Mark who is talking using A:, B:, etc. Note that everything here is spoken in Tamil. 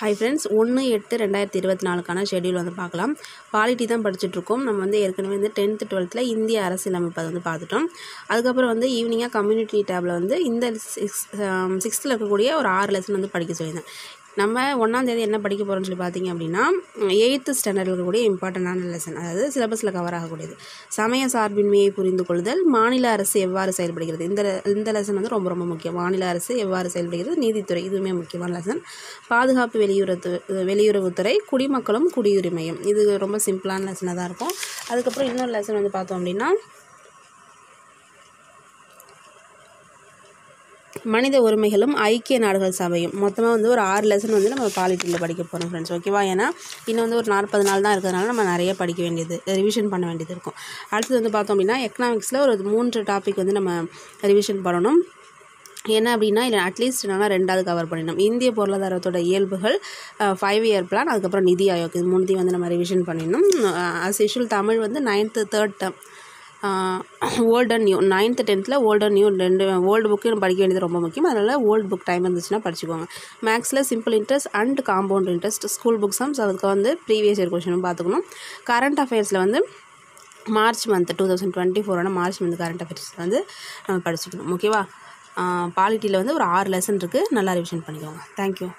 A: ஹாய் ஃப்ரெண்ட்ஸ், 1/8/2024 ஷெடியூல் வந்து பார்க்கலாம். பாலிட்டி தான் படிச்சுட்ருக்கோம். நம்ம வந்து ஏற்கனவே வந்து 10th 12th இந்திய அரசியலமைப்பு அதை வந்து பார்த்துட்டோம். அதுக்கப்புறம் வந்து ஈவினிங்காக கம்யூனிட்டி டேபில் வந்து இந்த 6th இருக்கக்கூடிய ஒரு 6 லெசன் வந்து படிக்க சொல்லியிருந்தேன். நம்ம 1ஆம் தேதி என்ன படிக்க போகிறோம்னு சொல்லி பார்த்தீங்க அப்படின்னா 8th ஸ்டாண்டர்டில் இருக்கக்கூடிய இம்பார்ட்டண்டான லெசன், அதாவது சிலபஸில் கவர் ஆகக்கூடியது. சமய சார்பின்மையை புரிந்து கொள்ளுதல், மாநில அரசு எவ்வாறு செயல்படுகிறது. இந்த லெசன் வந்து ரொம்ப ரொம்ப முக்கியம். மாநில அரசு எவ்வாறு செயல்படுகிறது, நீதித்துறை, இதுவுமே முக்கியமான லெசன். பாதுகாப்பு, வெளியுறவுத்துறை, குடிமக்களும் குடியுரிமையும், இது ரொம்ப சிம்பிளான லெசனாக தான் இருக்கும். அதுக்கப்புறம் இன்னொரு லெசன் வந்து பார்த்தோம் அப்படின்னா மனித உரிமைகளும் ஐக்கிய நாடுகள் சபையும். மொத்தமாக வந்து ஒரு 6 லெசன் வந்து நம்ம பாலிட்டியில் படிக்க போகிறோம் ஃப்ரெண்ட்ஸ், ஓகேவா? ஏன்னா இன்னும் வந்து ஒரு 40 நாள் தான் இருக்கிறதுனால நம்ம நிறைய படிக்க வேண்டியது, ரிவிஷன் பண்ண வேண்டியது இருக்கும். அடுத்தது வந்து பார்த்தோம் அப்படின்னா எக்கனாமிக்ஸில் ஒரு 3 டாபிக் வந்து நம்ம ரிவிஷன் பண்ணணும். என்ன அப்படின்னா இல்லை அட்லீஸ்ட் என்னன்னா 2வது கவர் பண்ணிடணும். இந்திய பொருளாதாரத்தோட இயல்புகள், 5 இயர் பிளான், அதுக்கப்புறம் நிதி ஆயோக், இது 3த்தையும் வந்து நம்ம ரிவிஷன் பண்ணிடணும். ஆஸ் யூஷுவல் தமிழ் வந்து 9th 3rd term old and new, 9th 10th old and new 2 old book படிக்க வேண்டியது ரொம்ப முக்கியம். அதனால் ஓல்டு புக் டைம் இருந்துச்சுன்னா படிச்சுக்கோங்க. மேக்ஸில் simple interest and compound interest, school book sums, அதுக்கு வந்து ப்ரீவியஸ் இயர் கொஷனும் பார்த்துக்கணும். கரண்ட் அஃபேர்ஸில் வந்து March month 2024 March month current அஃபேர்ஸில் வந்து நம்ம படிச்சுக்கணும், ஓகேவா? பாலிட்டியில் வந்து ஒரு 6 லெசன் இருக்குது, நல்லா ரிவிஷன் பண்ணிக்கோங்க. தேங்க்யூ.